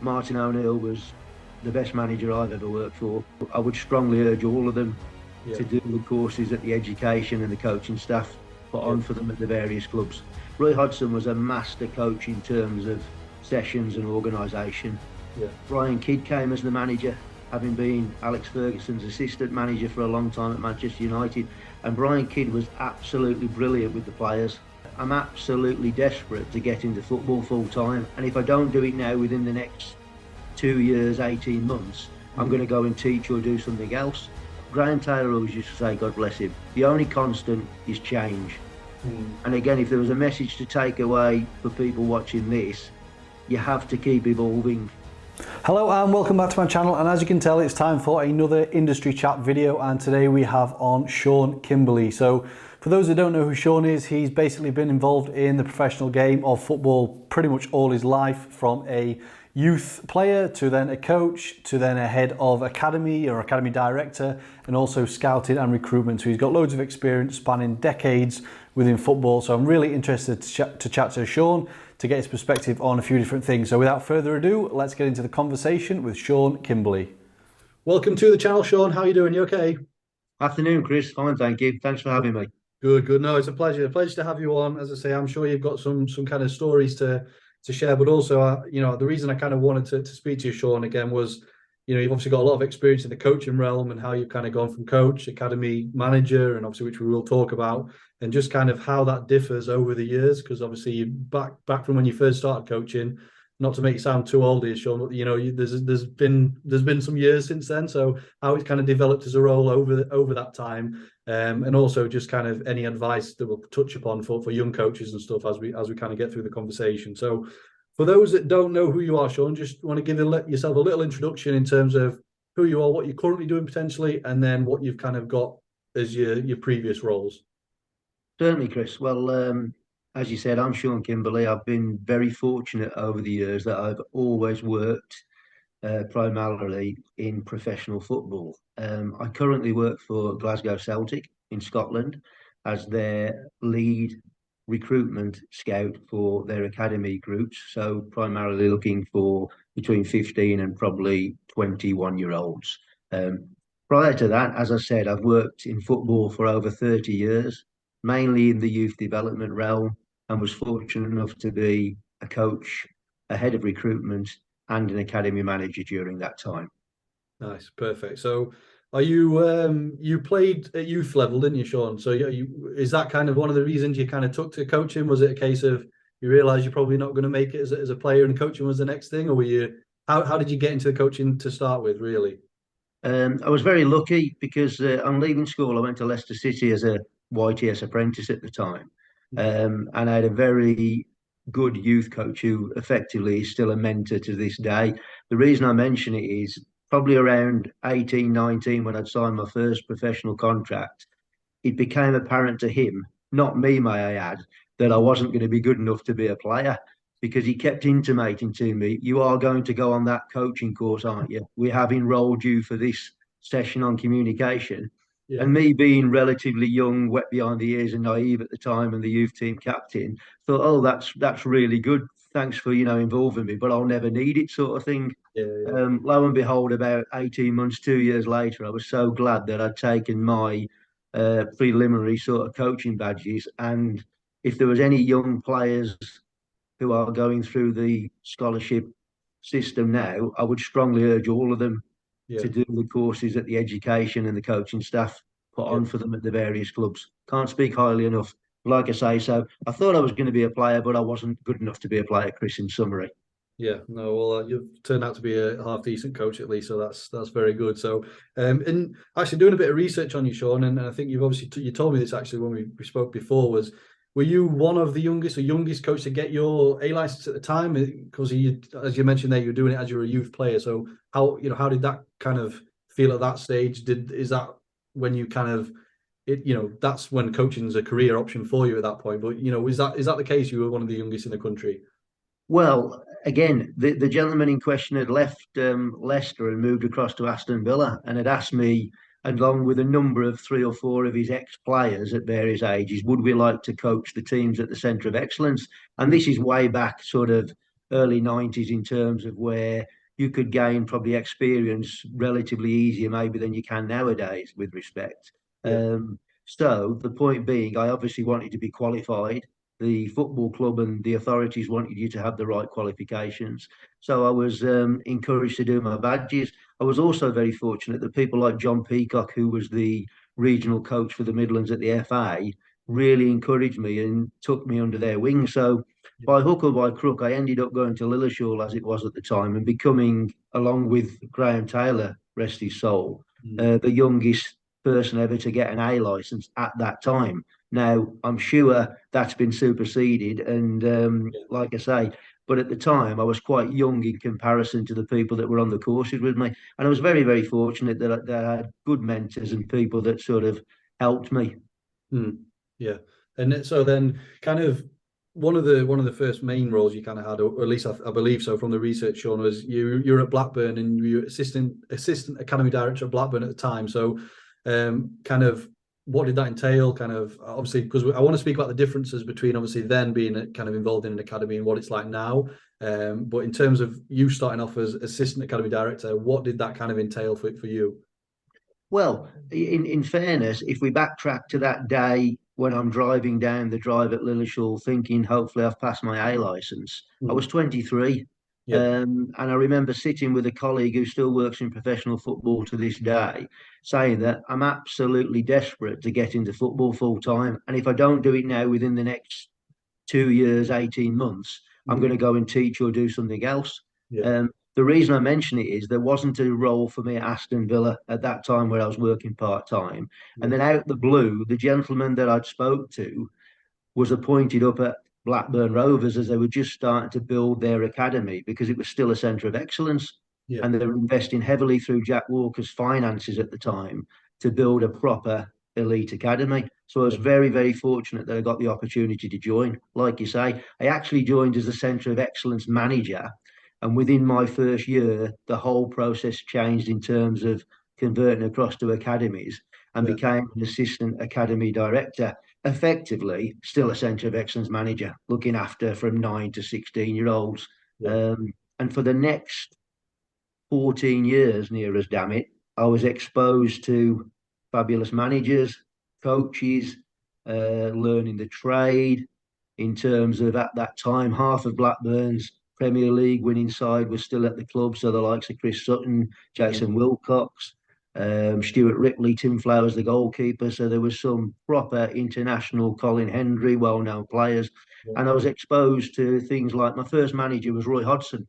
Martin O'Neill was the best manager I've ever worked for. I would strongly urge all of them to do the courses that the education and the coaching staff put on for them at the various clubs. Roy Hodgson was a master coach in terms of sessions and organisation. Brian Kidd came as the manager, having been Alex Ferguson's assistant manager for a long time at Manchester United, and Brian Kidd was absolutely brilliant with the players. I'm absolutely desperate to get into football full time, and if I don't do it now within the next 2 years, 18 months, I'm going to go and teach or do something else. Graham Taylor always used to say, God bless him, the only constant is change. And again, if there was a message to take away for people watching this, you have to keep evolving. Hello and welcome back to my channel, and as you can tell, it's time for another industry chat video, and today we have on Sean Kimberley. So for those that don't know who Sean is, he's basically been involved in the professional game of football pretty much all his life, from a youth player to then a coach to then a head of academy or academy director, and also scouting and recruitment. So he's got loads of experience spanning decades within football. So I'm really interested to chat to Sean to get his perspective on a few different things. So without further ado, let's get into the conversation with Sean Kimberley. Welcome to the channel, Sean. How are you doing? You okay? Afternoon, Chris. Fine, thank you. Thanks for having me. Good. No, it's a pleasure. A pleasure to have you on. As I say, I'm sure you've got some kind of stories to share, but also, the reason I kind of wanted to speak to you, Sean, again, was, you've obviously got a lot of experience in the coaching realm and how you've kind of gone from coach, academy manager, and obviously which we will talk about, and just kind of how that differs over the years, because obviously you back from when you first started coaching, not to make you sound too old here, Sean, but there's been some years since then. So how it's kind of developed as a role over that time, and also just kind of any advice that we'll touch upon for young coaches and stuff as we kind of get through the conversation. So for those that don't know who you are, Sean, just want to give yourself a little introduction in terms of who you are, what you're currently doing potentially, and then what you've kind of got as your previous roles. Certainly, Chris. Well, as you said, I'm Sean Kimberley. I've been very fortunate over the years that I've always worked primarily in professional football. I currently work for Glasgow Celtic in Scotland as their lead recruitment scout for their academy groups. So primarily looking for between 15 and probably 21-year-olds. Prior to that, as I said, I've worked in football for over 30 years, mainly in the youth development realm, and was fortunate enough to be a coach, a head of recruitment, and an academy manager during that time. Nice, perfect. So are you played at youth level, didn't you, Sean? So is that kind of one of the reasons you kind of took to coaching? Was it a case of you realised you're probably not going to make it as a player and coaching was the next thing, or were you how did you get into the coaching to start with, really? I was very lucky because on leaving school, I went to Leicester City as a YTS apprentice at the time. And I had a very good youth coach who effectively is still a mentor to this day. The reason I mention it is probably around 18, 19, when I'd signed my first professional contract, it became apparent to him, not me, may I add, that I wasn't going to be good enough to be a player, because he kept intimating to me, you are going to go on that coaching course, aren't you? We have enrolled you for this session on communication. And me being relatively young, wet behind the ears and naive at the time, and the youth team captain, thought, oh, that's really good. Thanks for, involving me, but I'll never need it, sort of thing. Lo and behold, about 18 months, 2 years later, I was so glad that I'd taken my preliminary sort of coaching badges. And if there was any young players who are going through the scholarship system now, I would strongly urge all of them to do the courses that the education and the coaching staff put on for them at the various clubs. Can't speak highly enough. Like I say, so I thought I was going to be a player, but I wasn't good enough to be a player, Chris, in summary. Yeah, no, well, you've turned out to be a half decent coach at least, so that's very good. So, and actually doing a bit of research on you, Sean, and I think you've obviously you told me this actually when we spoke before, were you one of the youngest coach to get your A license at the time? Because as you mentioned there, you were doing it as you were a youth player. So how did that kind of feel at that stage? Is that when you kind of that's when coaching's a career option for you at that point? But is that the case? You were one of the youngest in the country. Well, again, the gentleman in question had left Leicester and moved across to Aston Villa, and had asked me, along with a number of 3 or 4 of his ex-players at various ages, would we like to coach the teams at the Centre of Excellence? And this is way back sort of early 90s in terms of where you could gain probably experience relatively easier maybe than you can nowadays with respect. Yeah. So the point being, I obviously wanted to be qualified. The football club and the authorities wanted you to have the right qualifications. So I was encouraged to do my badges. I was also very fortunate that people like John Peacock, who was the regional coach for the Midlands at the FA, really encouraged me and took me under their wing. So by hook or by crook, I ended up going to Lilleshall as it was at the time and becoming, along with Graham Taylor, rest his soul, the youngest person ever to get an A license at that time. Now, I'm sure that's been superseded. And like I say, but at the time, I was quite young in comparison to the people that were on the courses with me. And I was very, very fortunate that I had good mentors and people that sort of helped me. Yeah. And so then kind of one of the first main roles you kind of had, or at least I believe so from the research, Sean, was you're at Blackburn and you were assistant academy director at Blackburn at the time. So kind of what did that entail? Kind of obviously, because I want to speak about the differences between obviously then being kind of involved in an academy and what it's like now. But in terms of you starting off as assistant academy director, what did that kind of entail for you? Well, in fairness, if we backtrack to that day when I'm driving down the drive at Lilleshall thinking hopefully I've passed my A license, I was 23. Yeah. And I remember sitting with a colleague who still works in professional football to this day, saying that I'm absolutely desperate to get into football full time. And if I don't do it now within the next 2 years, 18 months, I'm going to go and teach or do something else. Yeah. The reason I mention it is there wasn't a role for me at Aston Villa at that time where I was working part time. And then out the blue, the gentleman that I'd spoke to was appointed up at Blackburn Rovers as they were just starting to build their academy because it was still a centre of excellence. Yeah. And they were investing heavily through Jack Walker's finances at the time to build a proper elite academy. So I was very, very fortunate that I got the opportunity to join. Like you say, I actually joined as a centre of excellence manager. And within my first year, the whole process changed in terms of converting across to academies and Yeah. became an assistant academy director, effectively still a centre of excellence manager, looking after from 9 to 16-year-olds. Yeah. And for the next 14 years, near as damn it, I was exposed to fabulous managers, coaches, learning the trade. In terms of at that time, half of Blackburn's Premier League winning side was still at the club. So the likes of Chris Sutton, Jason Wilcox, Stuart Ripley, Tim Flowers, the goalkeeper. So there was some proper international Colin Hendry, well-known players. And I was exposed to things like my first manager was Roy Hodgson,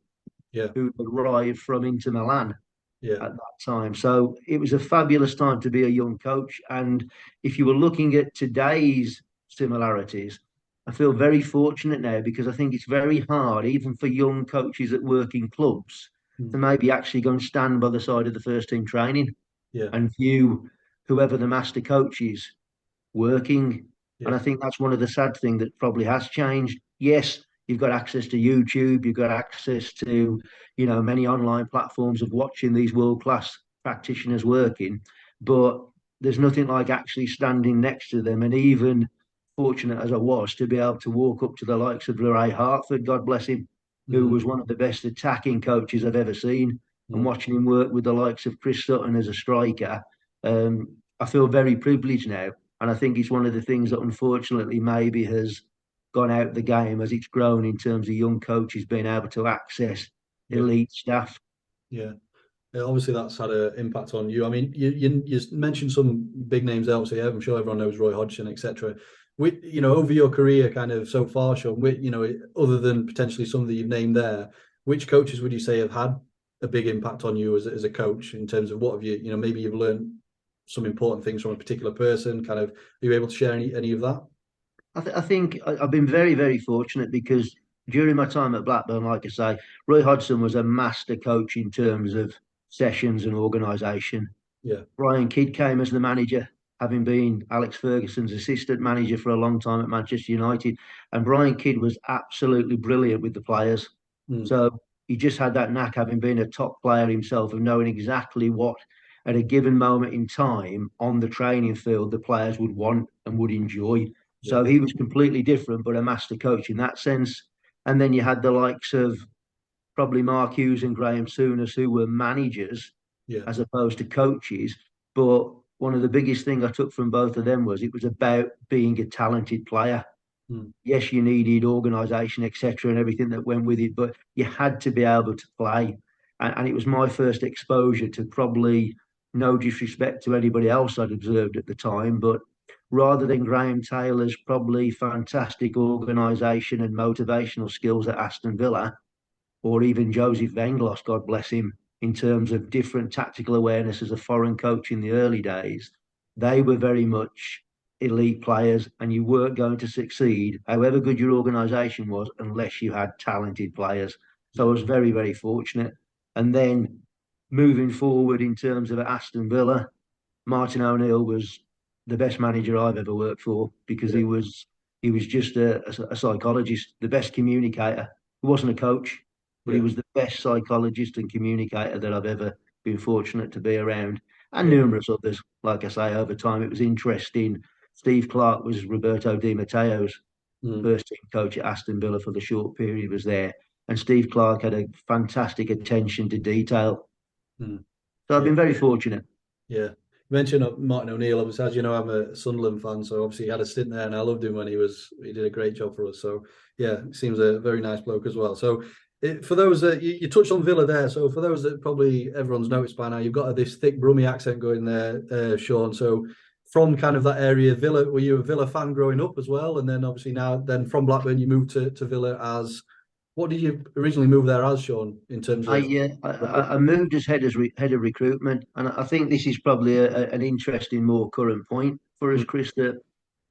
Yeah. who arrived from Inter Milan Yeah. at that time. So it was a fabulous time to be a young coach. And if you were looking at today's similarities, I feel very fortunate now because I think it's very hard, even for young coaches that work in clubs, to maybe actually go and stand by the side of the first team training Yeah. and view whoever the master coach is working. And Yeah. I think that's one of the sad things that probably has changed. Yes, you've got access to YouTube, you've got access to, many online platforms of watching these world-class practitioners working, but there's nothing like actually standing next to them. And even fortunate as I was to be able to walk up to the likes of Ray Hartford, God bless him, who was one of the best attacking coaches I've ever seen, and watching him work with the likes of Chris Sutton as a striker, I feel very privileged now. And I think it's one of the things that unfortunately maybe has gone out the game as it's grown in terms of young coaches being able to access elite staff. Yeah. Obviously, that's had an impact on you. I mean, you mentioned some big names there. So yeah, I'm sure everyone knows Roy Hodgson, etc. With over your career, kind of so far, Sean, with other than potentially some that you've named there, which coaches would you say have had a big impact on you as a coach in terms of what have you maybe you've learned some important things from a particular person? Kind of, are you able to share any of that? I think I've been very, very fortunate because during my time at Blackburn, like I say, Roy Hodgson was a master coach in terms of sessions and organisation. Yeah. Brian Kidd came as the manager, having been Alex Ferguson's assistant manager for a long time at Manchester United. And Brian Kidd was absolutely brilliant with the players. So he just had that knack, having been a top player himself, of knowing exactly what, at a given moment in time on the training field, the players would want and would enjoy. Yeah. So he was completely different, but a master coach in that sense. And then you had the likes of probably Mark Hughes and Graham Souness, who were managers Yeah. as opposed to coaches. But one of the biggest thing I took from both of them was it was about being a talented player. Mm. Yes, you needed organisation, etc., and everything that went with it, but you had to be able to play. And it was my first exposure to, probably no disrespect to anybody else I'd observed at the time, but rather than Graham Taylor's probably fantastic organisation and motivational skills at Aston Villa, or even Joseph Venglos, God bless him, in terms of different tactical awareness as a foreign coach in the early days, they were very much elite players, and you weren't going to succeed, however good your organisation was, unless you had talented players. So I Yeah. was very, very fortunate. And then moving forward in terms of Aston Villa, Martin O'Neill was the best manager I've ever worked for, because Yeah. he was just a psychologist, the best communicator. He wasn't a coach, but he Yeah. was the best psychologist and communicator that I've ever been fortunate to be around, and Yeah. numerous others. Like I say, over time, it was interesting. Steve Clarke was Roberto Di Matteo's Mm. first team coach at Aston Villa for the short period he was there. And Steve Clarke had a fantastic attention to detail. Mm. So I've Yeah. been very fortunate. Yeah. You mentioned Martin O'Neill. Obviously, as you know, I'm a Sunderland fan, so obviously he had a stint there, and I loved him when he did a great job for us. So yeah, seems a very nice bloke as well. So for those that you touched on Villa there, so for those that probably everyone's noticed by now, you've got this thick Brummie accent going there, Sean. So from kind of that area, Villa, were you a Villa fan growing up as well? And then obviously now, then from Blackburn, you moved to Villa as, what did you originally move there as, Sean, in terms I, of? uh, I moved as head of recruitment, and I think this is probably an interesting, more current point for us, Mm. Chris. That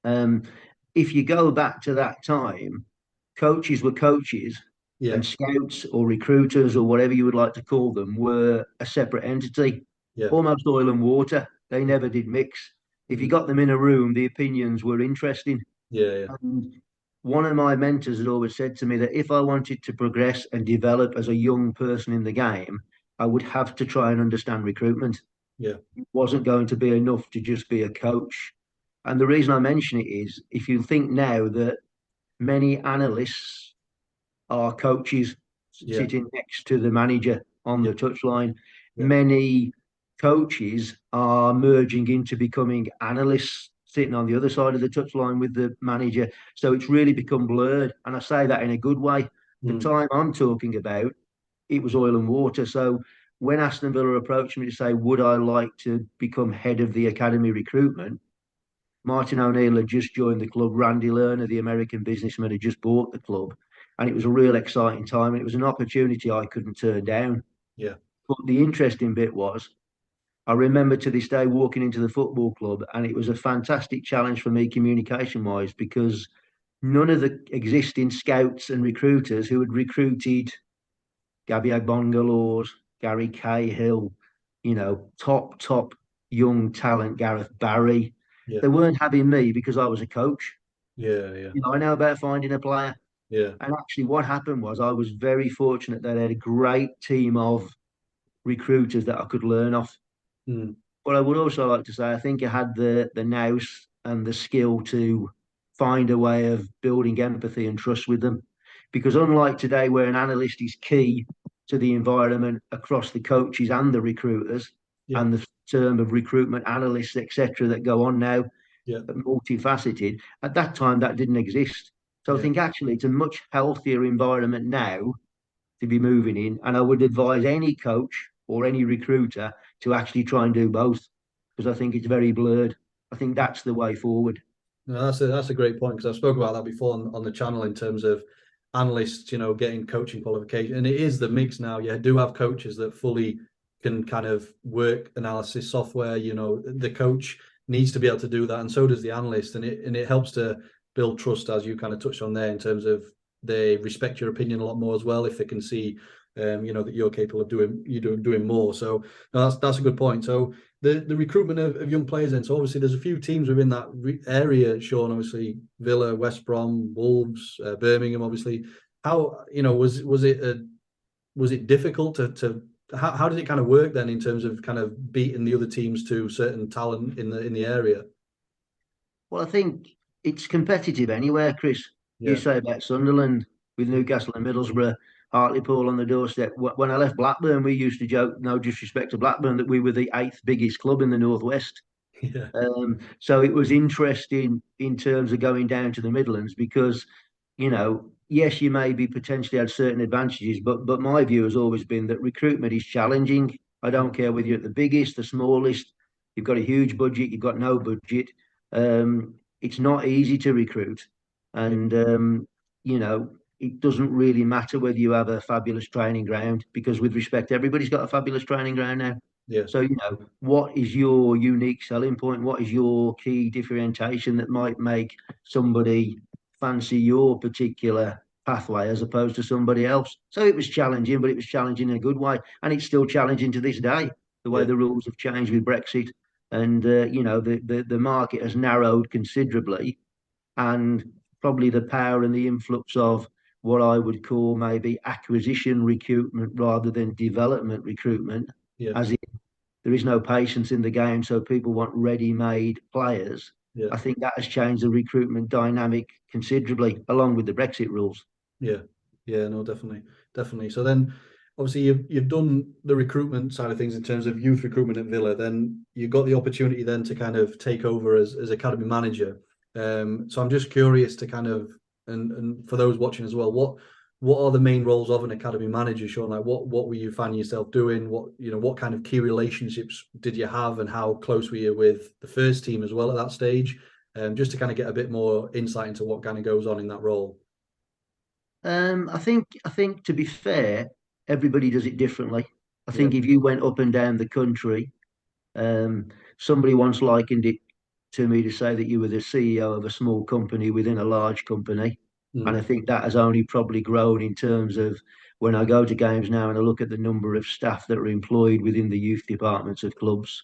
um, if you go back to that time, coaches were coaches, Yeah. and scouts or recruiters or whatever you would like to call them were a separate entity, Yeah. almost oil and water. They never did mix. If you Mm. got them in a room, the opinions were interesting. Yeah. Yeah. And one of my mentors had always said to me that if I wanted to progress and develop as a young person in the game, I would have to try and understand recruitment. Yeah. It wasn't going to be enough to just be a coach. And the reason I mention it is, if you think now that many analysts are coaches Yeah. sitting next to the manager on Yeah. the touchline, Yeah. many coaches are merging into becoming analysts sitting on the other side of the touchline with the manager. So it's really become blurred. And I say that in a good way. The Mm. time I'm talking about, it was oil and water. So when Aston Villa approached me to say, would I like to become head of the academy recruitment? Martin O'Neill had just joined the club. Randy Lerner, the American businessman, had just bought the club. And it was a real exciting time. And it was an opportunity I couldn't turn down. Yeah. But the interesting bit was, I remember to this day walking into the football club, and it was a fantastic challenge for me communication wise, because none of the existing scouts and recruiters who had recruited Gabby Agbongalors, Gary Cahill, top young talent, Gareth Barry, Yeah. they weren't having me because I was a coach. Yeah. Yeah. I know about finding a player. Yeah. And actually, what happened was I was very fortunate that I had a great team of recruiters that I could learn off. Mm. But I would also like to say I think I had the nous and the skill to find a way of building empathy and trust with them. Because unlike today, where an analyst is key to the environment across the coaches and the recruiters, Yeah. and the term of recruitment analysts, etc., that go on now, Yeah. multifaceted, at that time that didn't exist. So I Yeah. think actually it's a much healthier environment now to be moving in. And I would advise any coach or any recruiter to actually try and do both, because I think it's very blurred. I think that's the way forward. No, that's a great point, because I've spoken about that before on the channel in terms of analysts, getting coaching qualification, and it is the mix now. You do have coaches that fully can kind of work analysis software. The coach needs to be able to do that, and so does the analyst, and it helps to build trust, as you kind of touched on there, in terms of they respect your opinion a lot more as well if they can see, that you're capable of doing more. So no, that's a good point. So the recruitment of young players then. So obviously there's a few teams within that area, Sean, obviously Villa, West Brom, Wolves, Birmingham, obviously. How, was it difficult to how did it kind of work then in terms of kind of beating the other teams to certain talent in the area? Well, I think it's competitive anywhere, Chris. You Yeah. say about Sunderland. with Newcastle and Middlesbrough, Hartlepool on the doorstep. When I left Blackburn, we used to joke, no disrespect to Blackburn, that we were the eighth biggest club in the Northwest. Yeah. So it was interesting in terms of going down to the Midlands because, yes, you maybe potentially had certain advantages, but my view has always been that recruitment is challenging. I don't care whether you're at the biggest, the smallest, you've got a huge budget, you've got no budget. It's not easy to recruit. Yeah. And, it doesn't really matter whether you have a fabulous training ground because, with respect, everybody's got a fabulous training ground now. Yeah. So, what is your unique selling point? What is your key differentiation that might make somebody fancy your particular pathway as opposed to somebody else? So it was challenging, but it was challenging in a good way. And it's still challenging to this day, the way Yeah. the rules have changed with Brexit. And, the market has narrowed considerably. And probably the power and the influx of what I would call maybe acquisition recruitment rather than development recruitment, Yeah. as there is no patience in the game, so people want ready-made players. Yeah. I think that has changed the recruitment dynamic considerably, along with the Brexit rules. Yeah. Yeah. No, definitely. Definitely. So then obviously you've done the recruitment side of things in terms of youth recruitment at Villa. Then you got the opportunity then to kind of take over as academy manager. So I'm just curious to kind of and for those watching as well, what are the main roles of an academy manager, Sean? Like what were you finding yourself doing? What kind of key relationships did you have, and how close were you with the first team as well at that stage? Just to kind of get a bit more insight into what kind of goes on in that role. I think to be fair, everybody does it differently. I Yeah. think if you went up and down the country, um, somebody once likened it to me to say that you were the CEO of a small company within a large company. And I Mm. think that has only probably grown in terms of when I go to games now and I look at the number of staff that are employed within the youth departments of clubs.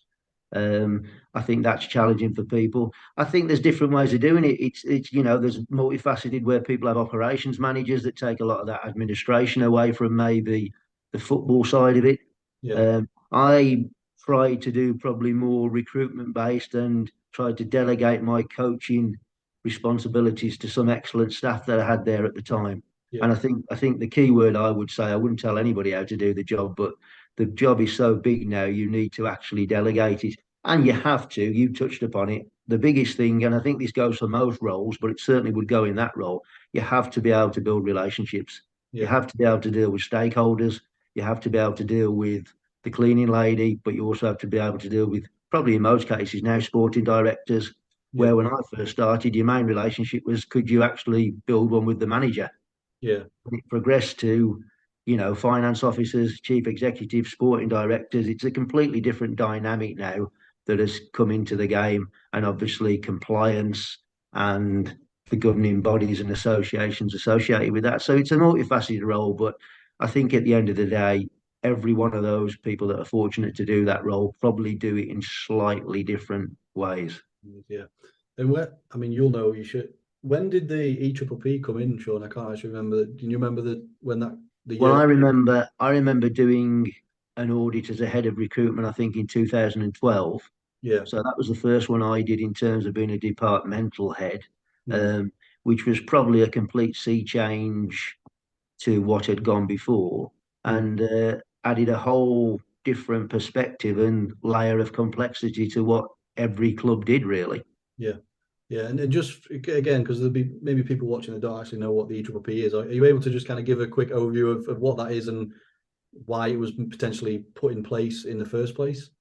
Um, I think that's challenging for people. I think there's different ways of doing it. There's multifaceted where people have operations managers that take a lot of that administration away from maybe the football side of it. Yeah. I tried to do probably more recruitment based and tried to delegate my coaching responsibilities to some excellent staff that I had there at the time. Yeah. And I think the key word I would say, I wouldn't tell anybody how to do the job, but the job is so big now, you need to actually delegate it. And you have to, you touched upon it. The biggest thing, and I think this goes for most roles, but it certainly would go in that role, you have to be able to build relationships. You Yeah. have to be able to deal with stakeholders. You have to be able to deal with the cleaning lady, but you also have to be able to deal with, probably in most cases now, sporting directors. Yeah. Where when I first started, your main relationship was, could you actually build one with the manager? Yeah. It progressed to, finance officers, chief executives, sporting directors. It's a completely different dynamic now that has come into the game, and obviously compliance and the governing bodies and associations associated with that. So it's a multifaceted role, but I think at the end of the day, every one of those people that are fortunate to do that role probably do it in slightly different ways. Yeah. And I mean, you'll know, you should. When did the EPPP come in, Sean? I can't actually remember. Do you remember when the Well, year? I remember doing an audit as a head of recruitment, I think in 2012. Yeah. So that was the first one I did in terms of being a departmental head, Mm. um, which was probably a complete sea change to what had gone before, Mm. and added a whole different perspective and layer of complexity to what every club did, really. Yeah. Yeah. And just again, because there'll be maybe people watching that don't actually know what the EPPP is. Are you able to just kind of give a quick overview of what that is and why it was potentially put in place in the first place?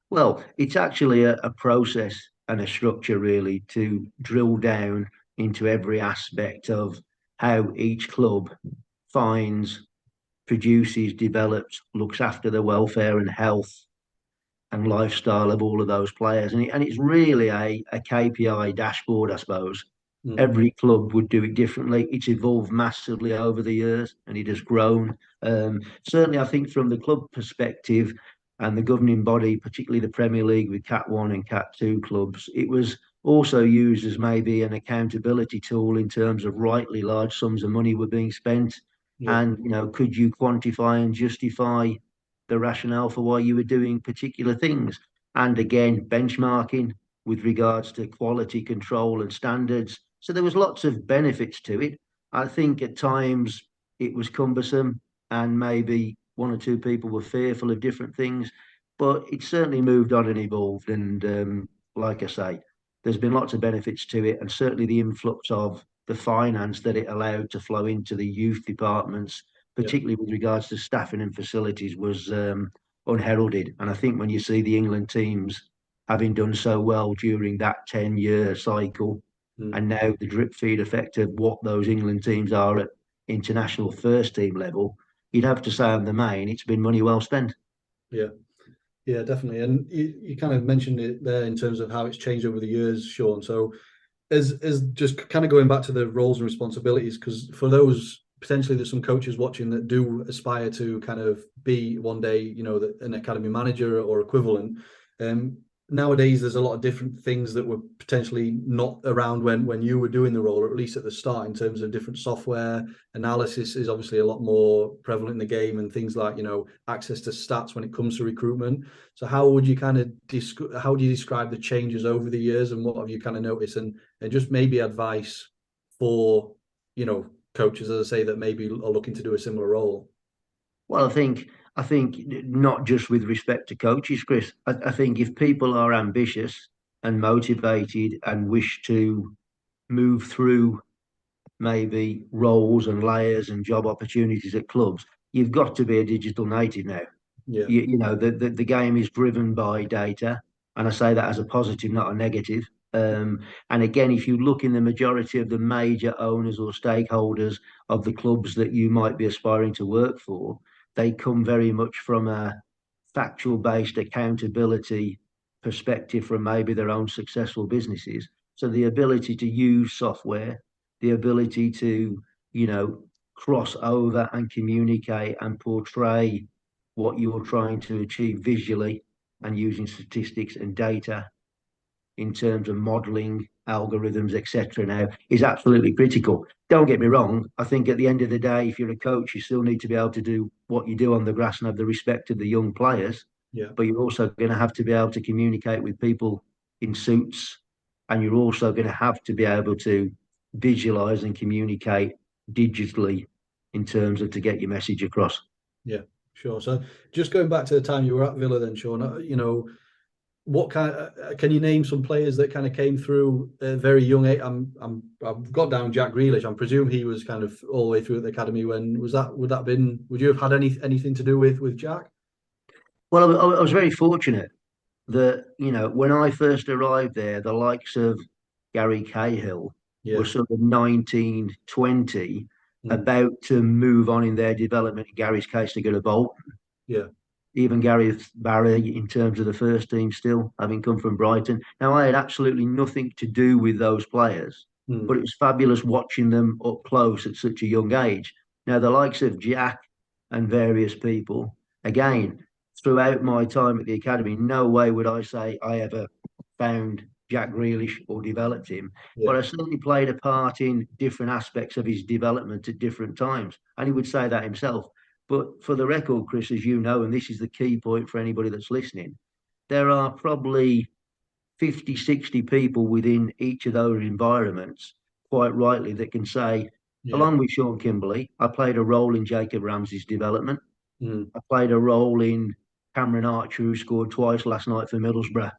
Well, it's actually a process and a structure really to drill down into every aspect of how each club finds, produces, develops, looks after the welfare and health and lifestyle of all of those players. And it's really a KPI dashboard, I suppose. Mm. Every club would do it differently. It's evolved massively over the years and it has grown. Certainly, I think from the club perspective and the governing body, particularly the Premier League with Cat 1 and Cat 2 clubs, it was also used as maybe an accountability tool in terms of rightly large sums of money were being spent. Yeah. And, could you quantify and justify the rationale for why you were doing particular things? And again, benchmarking with regards to quality control and standards. So there was lots of benefits to it. I think at times it was cumbersome, and maybe one or two people were fearful of different things, but it certainly moved on and evolved. And like I say, there's been lots of benefits to it, and certainly the influx of the finance that it allowed to flow into the youth departments, Yeah, particularly with regards to staffing and facilities, was unheralded. And I think when you see the England teams having done so well during that 10-year cycle, mm, and now the drip feed effect of what those England teams are at international first team level, you'd have to say on the main, it's been money well spent. yeah. Yeah, definitely. And you kind of mentioned it there in terms of how it's changed over the years, Sean. So as just kind of going back to the roles and responsibilities, because for those potentially there's some coaches watching that do aspire to kind of be one day, an academy manager or equivalent. Um, Nowadays there's a lot of different things that were potentially not around when you were doing the role, or at least at the start, in terms of different software. Analysis is obviously a lot more prevalent in the game, and things like access to stats when it comes to recruitment. So how would you kind of how do you describe the changes over the years, and what have you kind of noticed, and just maybe advice for coaches, as I say, that maybe are looking to do a similar role? Well, I think not just with respect to coaches, Chris. I think if people are ambitious and motivated and wish to move through maybe roles and layers and job opportunities at clubs, you've got to be a digital native now. Yeah, The game is driven by data, and I say that as a positive, not a negative. And again, if you look in the majority of the major owners or stakeholders of the clubs that you might be aspiring to work for, they come very much from a factual based accountability perspective from maybe their own successful businesses. So the ability to use software, the ability to, you know, cross over and communicate and portray what you're trying to achieve visually and using statistics and data in terms of modeling algorithms, etc. now is absolutely critical. Don't get me wrong. I think at the end of the day, if you're a coach, you still need to be able to do what you do on the grass and have the respect of the young players, yeah, but you're also going to have to be able to communicate with people in suits, and you're also going to have to be able to visualize and communicate digitally in terms of to get your message across. yeah. Sure. So just going back to the time you were at Villa, then, Sean, what kind can you name some players that kind of came through a very young age? I've got down Jack Grealish. I'm presume he was kind of all the way through at the academy. When was that? Would you have had anything to do with Jack? Well, I was very fortunate that, when I first arrived there, the likes of Gary Cahill were Yeah. sort of 19, 20, Mm. about to move on in their development. In Gary's case, to go to Bolton. Yeah. Even Gary Barry, in terms of the first team, still having come from Brighton. Now, I had absolutely nothing to do with those players, but Mm. it was fabulous watching them up close at such a young age. Now, the likes of Jack and various people, again, throughout my time at the academy, no way would I say I ever found Jack Grealish or developed him, but Yeah. I certainly played a part in different aspects of his development at different times. And he would say that himself. But for the record, Chris, as you know, and this is the key point for anybody that's listening, there are probably 50, 60 people within each of those environments, quite rightly, that can say, Yeah. along with Sean Kimberley, I played a role in Jacob Ramsey's development. Mm. I played a role in Cameron Archer, who scored twice last night for Middlesbrough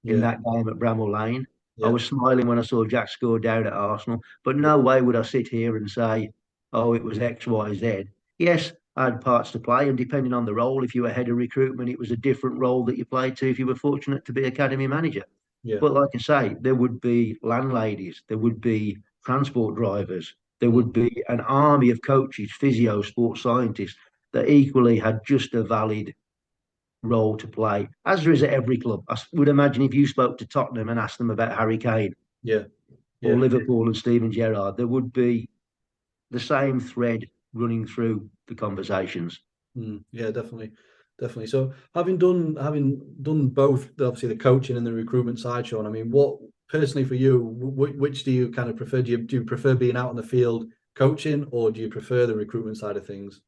in Yeah. that game at Bramall Lane. I Yeah. was smiling when I saw Jack score down at Arsenal, but Yeah. no way would I sit here and say, oh, it was X, Y, Z. Yes, I had parts to play, and depending on the role, if you were head of recruitment, it was a different role that you played to if you were fortunate to be academy manager. Yeah. But like I say, there would be landladies, there would be transport drivers, there Mm. would be an army of coaches, physio, sports scientists that equally had just a valid role to play, as there is at every club. I would imagine if you spoke to Tottenham and asked them about Harry Kane Yeah. or Yeah. Liverpool and Steven Gerrard, there would be the same thread running through the conversations. Mm. Yeah. Definitely. Definitely. So having done both, obviously the coaching and the recruitment side, Sean. I mean, what personally for you, which do you kind of prefer? Do you prefer being out on the field coaching, or do you prefer the recruitment side of things?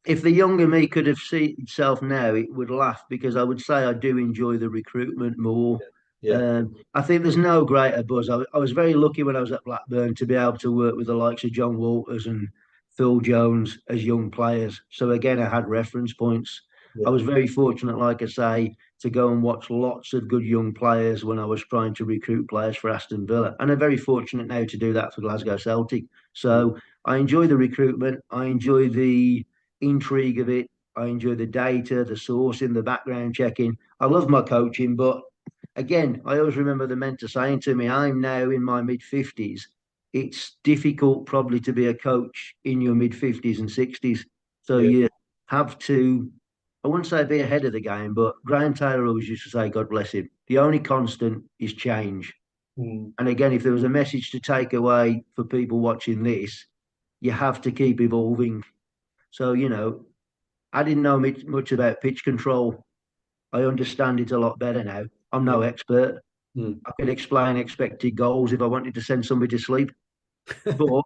If the younger me could have seen itself now, it would laugh because I would say I do enjoy the recruitment more. Yeah. I think there's no greater buzz. I was very lucky when I was at Blackburn to be able to work with the likes of John Walters and Phil Jones as young players. So again, I had reference points. I Yeah. was very fortunate, like I say, to go and watch lots of good young players when I was trying to recruit players for Aston Villa. And I'm very fortunate now to do that for Glasgow Celtic. Mm. So I enjoy the recruitment. I enjoy the intrigue of it. I enjoy the data, the sourcing, the background checking. I love my coaching, but again, I always remember the mentor saying to me, I'm now in my mid 50s. It's difficult probably to be a coach in your mid 50s and 60s. So Yeah. you have to, I wouldn't say be ahead of the game, but Graham Taylor always used to say, God bless him, the only constant is change. Mm. And again, if there was a message to take away for people watching this, you have to keep evolving. So, I didn't know much about pitch control. I understand it a lot better now. I'm Yeah. no expert. Mm. I can explain expected goals if I wanted to send somebody to sleep. But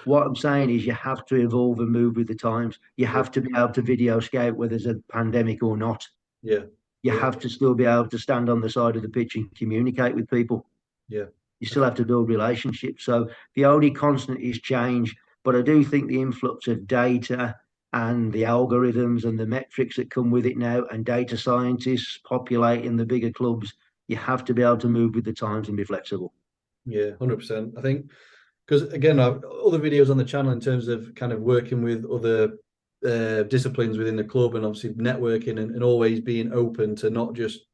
what I'm saying is you have to evolve and move with the times. You Yeah. have to be able to video scout whether there's a pandemic or not. Yeah. You Yeah. have to still be able to stand on the side of the pitch and communicate with people. Yeah. You still have to build relationships. So the only constant is change. But I do think the influx of data and the algorithms and the metrics that come with it now, and data scientists populating the bigger clubs, you have to be able to move with the times and be flexible. Yeah. 100%. I think because again, I've other videos on the channel in terms of kind of working with other disciplines within the club and obviously networking and always being open to not just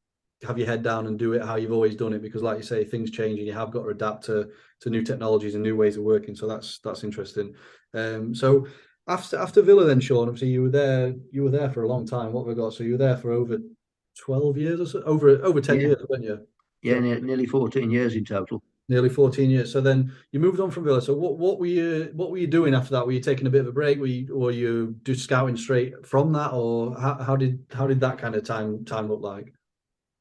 have your head down and do it how you've always done it, because like you say, things change and you have got to adapt to new technologies and new ways of working. So that's interesting. So after Villa then, Sean, obviously you were there for a long time. What have we got? So you were there for over 12 years or so, over 10 Yeah, years, weren't you? yeah, nearly 14 years in total. Nearly 14 years. So then you moved on from Villa. So what were you doing after that? Were you taking a bit of a break? Were you just scouting straight from that, or how did that kind of time look like?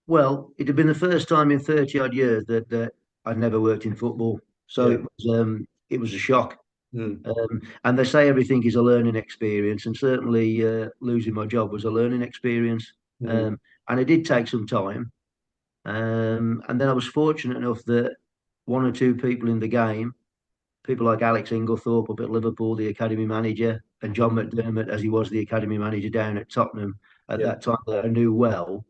Well, it had been the first time in 30 odd years that I'd never worked in football. So Yeah. it was a shock. Mm. And they say everything is a learning experience, and certainly losing my job was a learning experience. Mm. Um, and it did take some time. And then I was fortunate enough that one or two people in the game, people like Alex Inglethorpe up at Liverpool, the academy manager, and John McDermott, as he was the academy manager down at Tottenham at Yeah. that time, that I knew well,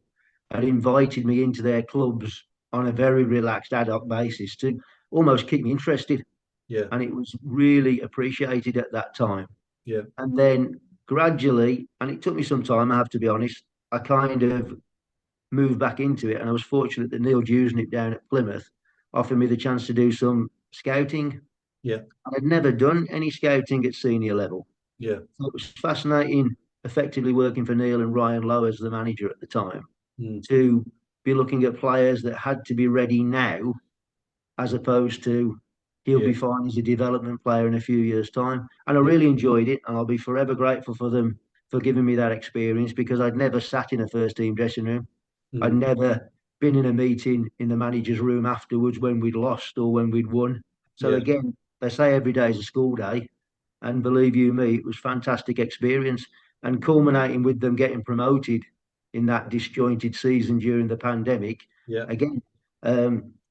had invited me into their clubs on a very relaxed ad hoc basis to almost keep me interested. Yeah. And it was really appreciated at that time. Yeah. And then gradually, and it took me some time, I have to be honest, I kind of moved back into it. And I was fortunate that Neil Dewsnip down at Plymouth offered me the chance to do some scouting. Yeah. I'd never done any scouting at senior level. Yeah. So it was fascinating, effectively working for Neil and Ryan Lowe as the manager at the time, Mm. to be looking at players that had to be ready now, as opposed to he'll Yeah. be fine as a development player in a few years' time. And I Yeah. really enjoyed it, and I'll be forever grateful for them for giving me that experience, because I'd never sat in a first team dressing room. I'd Mm. never been in a meeting in the manager's room afterwards when we'd lost or when we'd won. So Yeah. again, they say every day is a school day. And believe you me, it was fantastic experience, and culminating with them getting promoted in that disjointed season during the pandemic. Yeah. Again,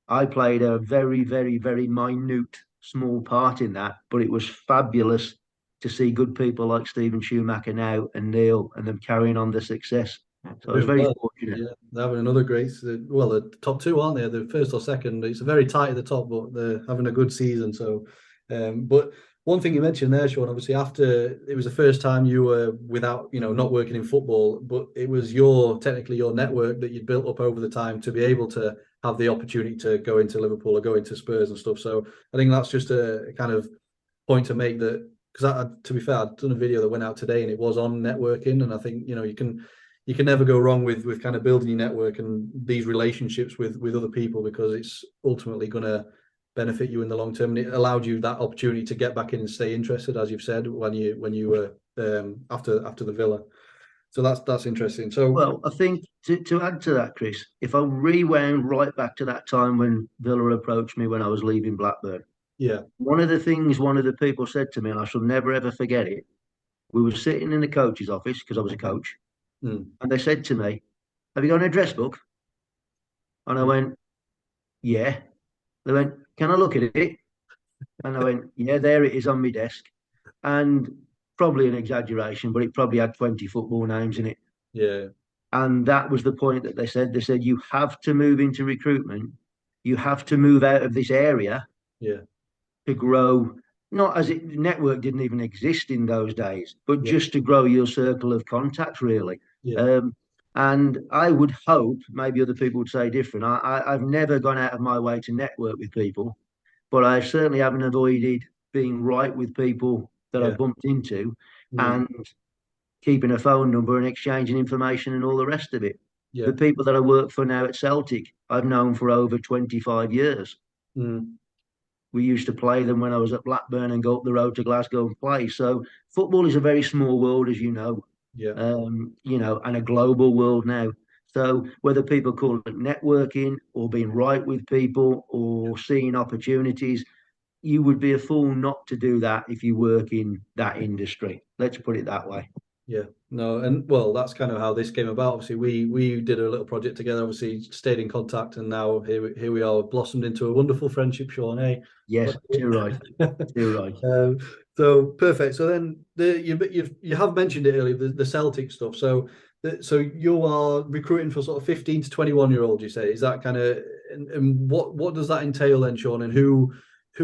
I played a very, very, very minute, small part in that, but it was fabulous to see good people like Stephen Schumacher now and Neil and them carrying on the success. So I was Doing very well. fortunate. Yeah, they're having another great. Well, the top two, aren't they? The first or second. It's very tight at the top, but they're having a good season. So, but one thing you mentioned there, Sean, obviously after it was the first time you were without, not working in football, but it was technically your network that you'd built up over the time to be able to have the opportunity to go into Liverpool or go into Spurs and stuff. So I think that's just a kind of point to make, that because to be fair, I'd done a video that went out today and it was on networking, and I think you can never go wrong with kind of building your network and these relationships with other people, because it's ultimately going to benefit you in the long term. And it allowed you that opportunity to get back in and stay interested, as you've said, when you were after the Villa. So that's interesting. So Well, I think to add to that, Chris, if I rewound right back to that time when Villa approached me when I was leaving Blackburn, yeah. one of the things one of the people said to me, and I shall never ever forget it, we were sitting in the coach's office because I was a coach, Mm. and they said to me, "Have you got an address book?" And I went, yeah. They went, can I look at it? And I went, yeah, there it is on my desk. And probably an exaggeration, but it probably had 20 football names in it. Yeah. And that was the point that they said. They said, you have to move into recruitment. You have to move out of this area Yeah. to grow. Not as it, network didn't even exist in those days, but Yeah. just to grow your circle of contacts, really. Yeah. Um, and I would hope, maybe other people would say different. I've never gone out of my way to network with people, but I certainly haven't avoided being right with people that Yeah. I've bumped into Mm. and keeping a phone number and exchanging information and all the rest of it. Yeah. The people that I work for now at Celtic, I've known for over 25 years. Mm. We used to play them when I was at Blackburn and go up the road to Glasgow and play. So football is a very small world, as Yeah. you know, and a global world now. So whether people call it networking or being right with people or seeing opportunities, you would be a fool not to do that if you work in that industry. Let's put it that way. Yeah, no, and well, that's kind of how this came about. Obviously, we did a little project together. Obviously, stayed in contact, and now here we are, blossomed into a wonderful friendship, Sean. Eh? Yes, too right, too right. um, so perfect. So then you have mentioned it earlier, the Celtic stuff. So so you are recruiting for sort of 15 to 21-year-old. You say, is that kind of, and what does that entail then, Sean? And who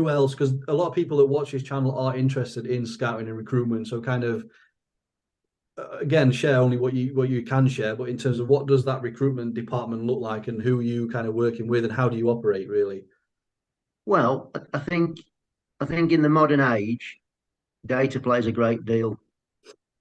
else? Because a lot of people that watch this channel are interested in scouting and recruitment. So kind of again, share only what you can share, but in terms of what does that recruitment department look like and who are you kind of working with and how do you operate really? Well, I think in the modern age, data plays a great deal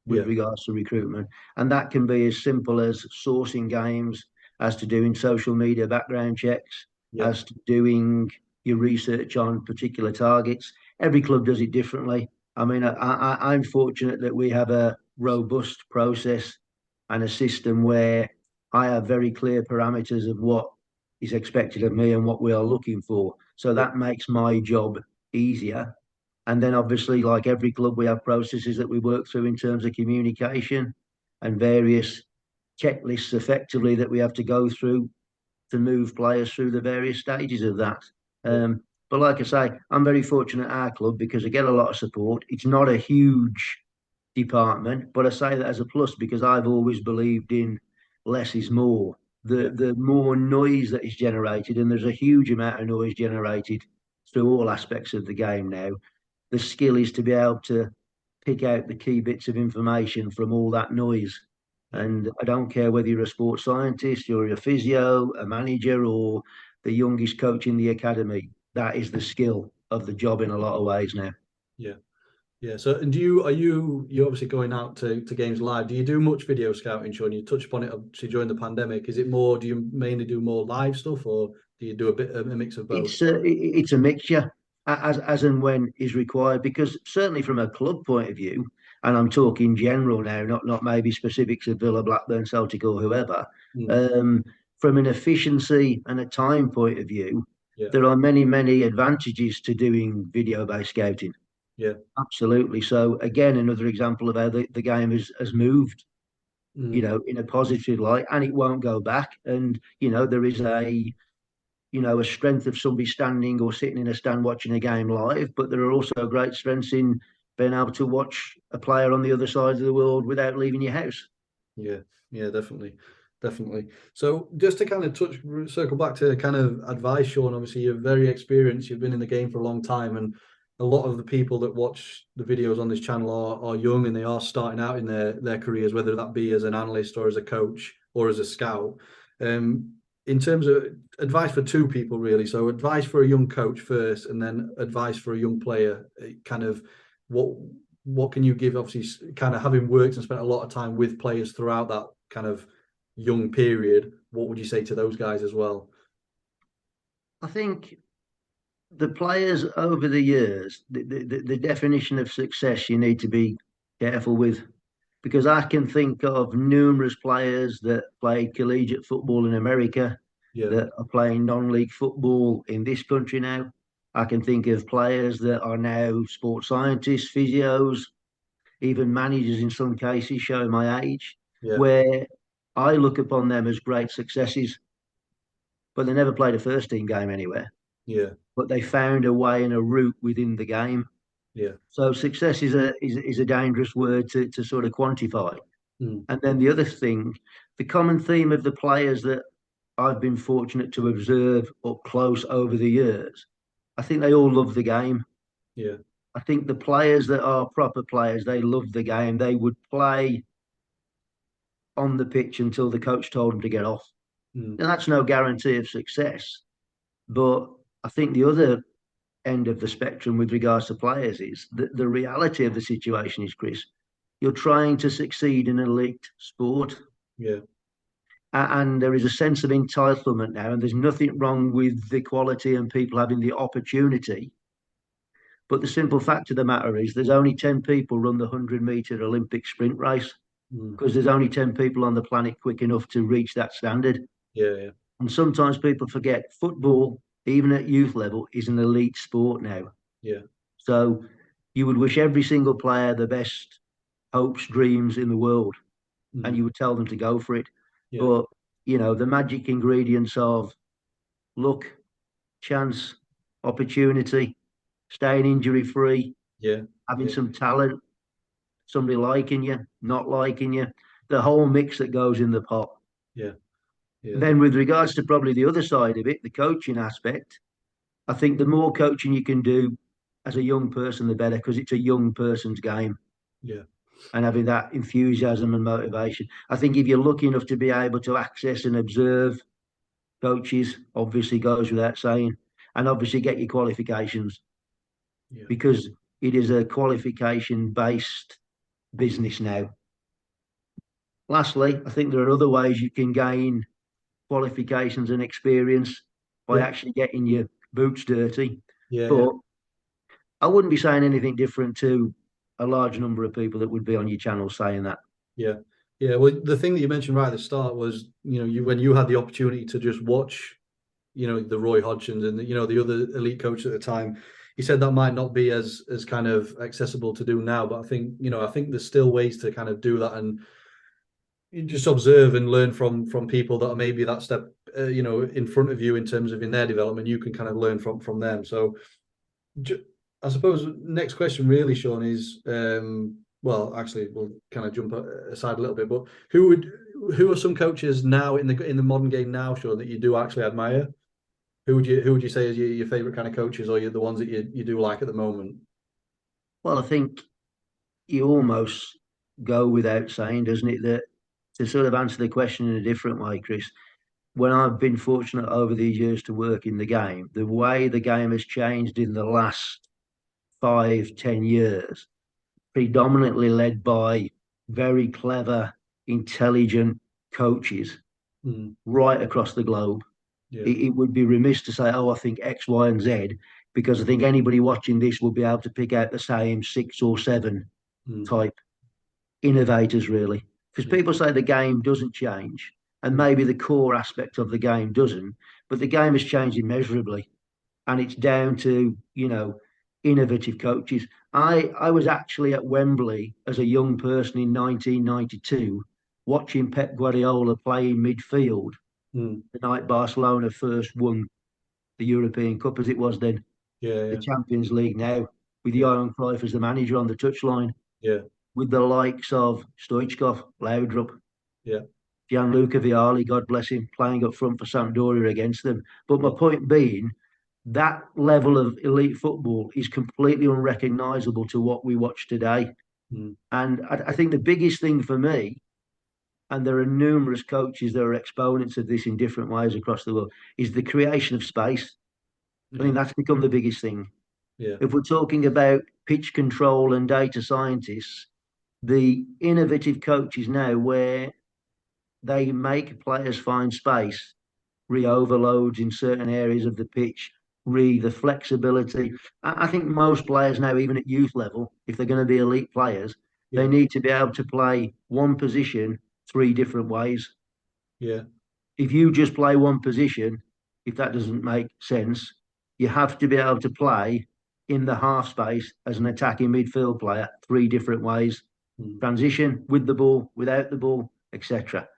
with Yeah. regards to recruitment. And that can be as simple as sourcing games, as to doing social media background checks, Yeah. as to doing your research on particular targets. Every club does it differently. I mean, I'm fortunate that we have a robust process and a system where I have very clear parameters of what is expected of me and what we are looking for. So Yeah. that makes my job easier. And then obviously, like every club, we have processes that we work through in terms of communication and various checklists effectively that we have to go through to move players through the various stages of that. Yeah. But like I say, I'm very fortunate at our club because I get a lot of support. It's not a huge department, but I say that as a plus because I've always believed in less is more. Yeah. The more noise that is generated, and there's a huge amount of noise generated through all aspects of the game now, the skill is to be able to pick out the key bits of information from all that noise. Yeah. And I don't care whether you're a sports scientist, you're a physio, a manager, or the youngest coach in the academy. That is the skill of the job in a lot of ways now. Yeah. Yeah. So, and you obviously going out to games live? Do you do much video scouting, Sean? You touched upon it obviously during the pandemic. Is it more? Do you mainly do more live stuff, or do you do a mix of both? It's a mixture as and when is required because certainly from a club point of view, and I'm talking general now, not maybe specifics of Villa, Blackburn, Celtic, or whoever. Mm. Um, from an efficiency and a time point of view, Yeah. there are many advantages to doing video-based scouting. Yeah. Absolutely. So again, another example of how the game has moved, Mm. in a positive light, and it won't go back. And there is a strength of somebody standing or sitting in a stand watching a game live, but there are also great strengths in being able to watch a player on the other side of the world without leaving your house. Yeah, yeah, definitely, definitely. So just to kind of circle back to kind of advice, Sean. Obviously, you're very experienced. You've been in the game for a long time, and a lot of the people that watch the videos on this channel are young and they are starting out in their careers, whether that be as an analyst or as a coach or as a scout. In terms of advice for two people, really. So advice for a young coach first, and then advice for a young player. Kind of what what can you give? Obviously, kind of having worked and spent a lot of time with players throughout that kind of young period, what would you say to those guys as well? I think the players over the years, the definition of success you need to be careful with because I can think of numerous players that played collegiate football in America Yeah, that are playing non-league football in this country now. I can think of players that are now sports scientists, physios, even managers in some cases, showing my age, yeah, where I look upon them as great successes. but they never played a first team game anywhere. Yeah. But they found a way and a route within the game. Yeah. So success is a dangerous word to sort of quantify. Mm. And then the other thing, the common theme of the players that I've been fortunate to observe up close over the years, I think they all love the game. Yeah. I think the players that are proper players, they love the game. They would play on the pitch until the coach told them to get off. Mm. And that's no guarantee of success. But I think the other end of the spectrum with regards to players is the reality of the situation is, Chris, you're trying to succeed in elite sport. Yeah. And there is a sense of entitlement now, and there's nothing wrong with the quality and people having the opportunity. But the simple fact of the matter is there's only 10 people run the 100-meter Olympic sprint race Mm. because there's only 10 people on the planet quick enough to reach that standard. Yeah. Yeah. And sometimes people forget football, even at youth level, is an elite sport now. Yeah. So you would wish every single player the best hopes, dreams in the world, and Mm. you would tell them to go for it. Yeah. But, the magic ingredients of luck, chance, opportunity, staying injury free, Yeah. having Yeah. some talent, somebody liking you, not liking you, the whole mix that goes in the pot. Yeah. Yeah. Then, with regards to probably the other side of it, the coaching aspect, I think the more coaching you can do as a young person, the better, because it's a young person's game. Yeah. And having that enthusiasm and motivation. I think if you're lucky enough to be able to access and observe coaches, obviously goes without saying, and obviously get your qualifications Yeah. because it is a qualification based business now. Lastly, I think there are other ways you can gain qualifications and experience by Yeah. actually getting your boots dirty. Yeah. Yeah. But I wouldn't be saying anything different to a large number of people that would be on your channel saying that. Yeah. Yeah. Well, the thing that you mentioned right at the start was, when you had the opportunity to just watch, the Roy Hodgsons and the other elite coach at the time, he said that might not be as kind of accessible to do now, but I think there's still ways to kind of do that, and you just observe and learn from people that are maybe that step, in front of you in terms of in their development. You can kind of learn from them. So I suppose next question really, Sean, is well, actually, we'll kind of jump aside a little bit, but who are some coaches now in the modern game now, Sean, that you do actually admire? Who would you say is your favorite kind of coaches, or the ones that you do like at the moment? Well, I think you almost go without saying, doesn't it, that to sort of answer the question in a different way, Chris, when I've been fortunate over these years to work in the game, the way the game has changed in the last 5, 10 years, predominantly led by very clever, intelligent coaches right across the globe. Yeah. It would be remiss to say, oh, I think X, Y, and Z, because I think anybody watching this will be able to pick out the same 6 or 7 Mm. type innovators, really. Because Yeah. people say the game doesn't change, and Mm. maybe the core aspect of the game doesn't, but the game has changed immeasurably. And it's down to, innovative coaches. I was actually at Wembley as a young person in 1992, watching Pep Guardiola play in midfield Mm. the night Barcelona first won the European Cup, as it was then, Yeah. the Yeah. Champions League now, with Yeah. Johan Cruyff as the manager on the touchline, Yeah. with the likes of Stoichkov, Laudrup, Yeah. Gianluca Vialli, God bless him, playing up front for Sampdoria against them. But my Yeah. point being, that level of elite football is completely unrecognisable to what we watch today. Mm. And I think the biggest thing for me, and there are numerous coaches that are exponents of this in different ways across the world, is the creation of space. I Yeah. think that's become the biggest thing. Yeah. If we're talking about pitch control and data scientists, the innovative coaches now where they make players find space, re-overloads in certain areas of the pitch, the flexibility. I think most players now, even at youth level, if they're going to be elite players, they Yeah. need to be able to play one position 3 different ways. Yeah. If you just play one position, if that doesn't make sense, you have to be able to play in the half space as an attacking midfield player 3 different ways. Mm. Transition with the ball, without the ball, etc.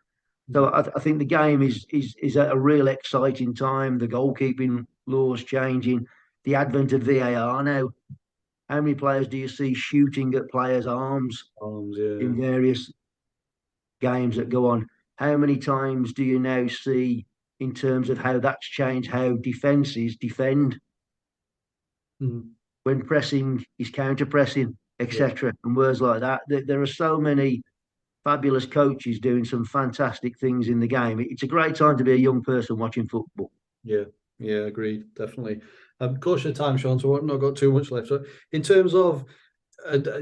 So I think the game is at a real exciting time. The goalkeeping laws changing, the advent of VAR now. How many players do you see shooting at players' arms Yeah. in various games that go on? How many times do you now see in terms of how that's changed, how defences defend Mm. when pressing is counter pressing, Yeah. etc. And words like that. There are so many fabulous coaches doing some fantastic things in the game. It's a great time to be a young person watching football. Yeah. Yeah. Agreed. Definitely. Cautious of time, Sean. So I've not got too much left. So in terms of,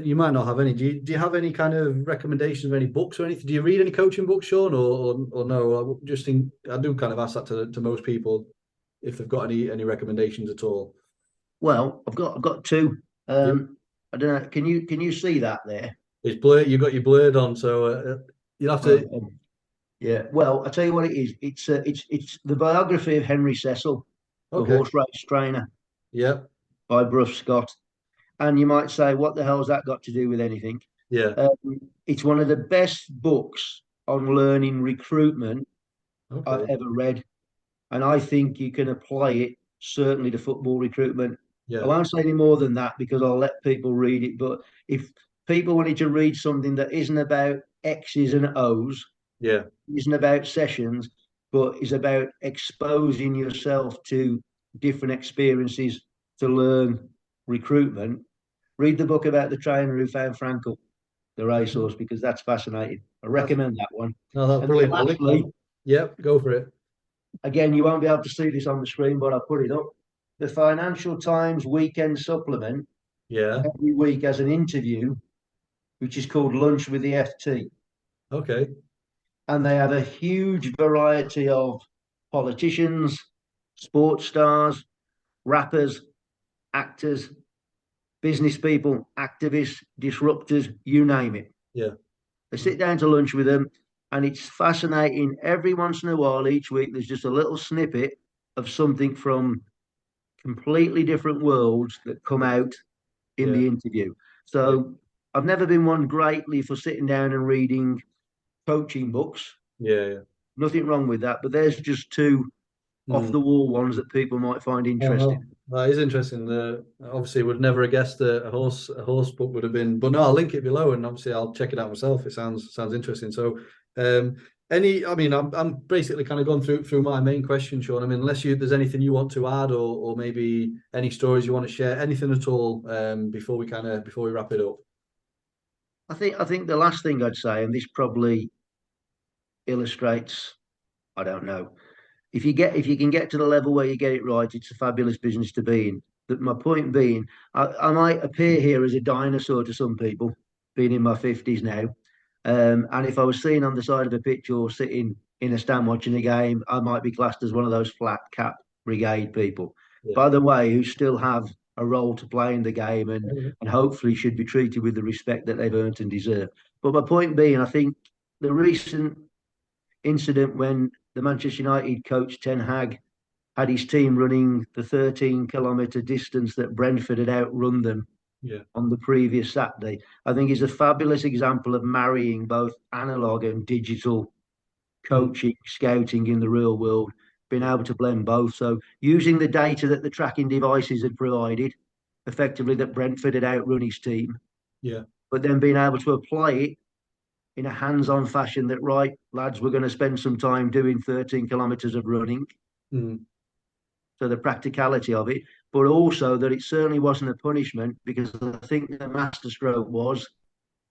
you might not have any. Do you have any kind of recommendations of any books or anything? Do you read any coaching books, Sean, or no? I do kind of ask that to most people if they've got any recommendations at all. Well, I've got two. Yeah. I don't know. Can you see that there? It's blurred. You got your blurred on, so you'll have to. Yeah. Well, I tell you what it is. It's the biography of Henry Cecil, the Okay. horse race trainer Yeah. by Bruff Scott. And you might say, what the hell's that got to do with anything? Yeah. It's one of the best books on learning recruitment I've Okay. ever read. And I think you can apply it certainly to football recruitment. I Yeah. won't say any more than that because I'll let people read it. But if people wanted to read something that isn't about X's and O's, Yeah. isn't about sessions, but is about exposing yourself to different experiences to learn recruitment, read the book about the trainer who found Frankel, the racehorse, because that's fascinating. I That's recommend that one. no, that's And then brilliant. I'll link lastly, that. Yep. Go for it. again, you won't be able to see this on the screen, but I'll put it up. The Financial Times weekend supplement Yeah. every week has an interview, which is called Lunch with the FT. Okay. And they have a huge variety of politicians, sports stars, rappers, actors, business people, activists, disruptors, you name it. Yeah. They sit down to lunch with them, and it's fascinating. Every once in a while, each week, there's just a little snippet of something from completely different worlds that come out in Yeah. the interview. Yeah. So I've never been one greatly for sitting down and reading coaching books. Yeah. Yeah. Nothing wrong with that, but there's just two off Mm. the wall ones that people might find Oh interesting. no, that is interesting. Obviously, would never have guessed a horse book would have been. But no, I'll link it below, and obviously I'll check it out myself. It sounds interesting. So, um, I mean, I'm basically kind of gone through my main question, Sean. I mean, unless there's anything you want to add, or maybe any stories you want to share, anything at all, before we wrap it up. I think the last thing I'd say, and this probably illustrates, I don't know, if you can get to the level where you get it right, it's a fabulous business to be in. That my point being, I might appear here as a dinosaur to some people, being in my fifties now. And if I was seen on the side of a pitch or sitting in a stand watching a game, I might be classed as one of those flat cap brigade people. Yeah. By the way, who still have a role to play in the game and hopefully should be treated with the respect that they've earned and deserve. But my point being, I think the recent incident when the Manchester United coach Ten Hag had his team running the 13-kilometre distance that Brentford had outrun them Yeah. on the previous Saturday, I think is a fabulous example of marrying both analog and digital Mm. coaching, scouting in the real world, being Yeah. able to blend both. So using the data that the tracking devices had provided, effectively that Brentford had outrun his team, Yeah. but then being able to apply it in a hands-on fashion that, right, lads, we're going to spend some time doing 13 kilometres of running. Mm. So the practicality of it, but also that it certainly wasn't a punishment because I think the masterstroke was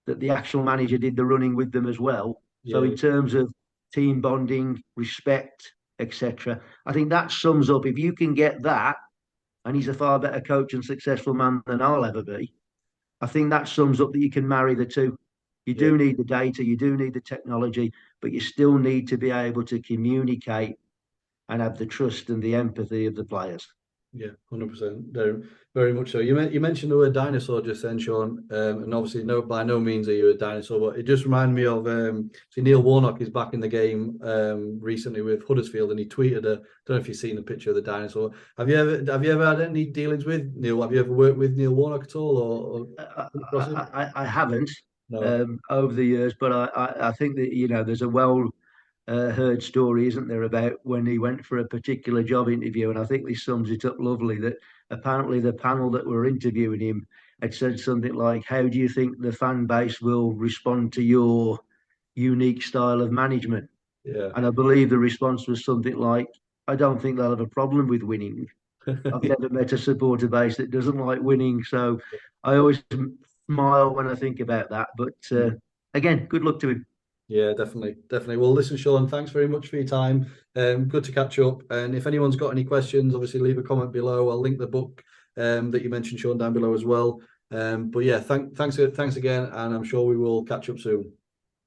that the actual manager did the running with them as well. So Yeah. in terms of team bonding, respect, etc., I think that sums up. If you can get that, and he's a far better coach and successful man than I'll ever be, I think that sums up that you can marry the two. You Yeah. do need the data, you do need the technology, but you still need to be able to communicate and have the trust and the empathy of the players. Yeah, 100%. Very much so. You mentioned the word dinosaur just then, Sean, and obviously, no, by no means are you a dinosaur, but it just reminded me of see Neil Warnock is back in the game recently with Huddersfield, and he tweeted I don't know if you've seen the picture of the dinosaur. Have you ever had any dealings with Neil? Have you ever worked with Neil Warnock at all, I haven't No. over the years, but I think that there's a heard story, isn't there, about when he went for a particular job interview, and I think this sums it up lovely. That apparently the panel that were interviewing him had said something like, "How do you think the fan base will respond to your unique style of management?" Yeah. And I believe the response was something like, "I don't think they'll have a problem with winning. I've never met a supporter base that doesn't like winning." So I always smile when I think about that. But again, good luck to him. Yeah, definitely, definitely. Well, listen, Sean, thanks very much for your time. Good to catch up. And if anyone's got any questions, obviously leave a comment below. I'll link the book that you mentioned, Sean, down below as well. But yeah, thanks again, and I'm sure we will catch up soon.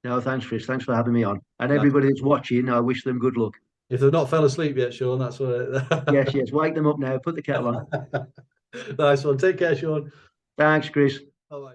No, thanks, Chris. Thanks for having me on. And Nice. everybody that's watching, I wish them good luck. If they've not fell asleep yet, Sean, that's Yes, what. yes. Wake them up now. Put the kettle on. Nice one. Take care, Sean. Thanks, Chris. Bye bye.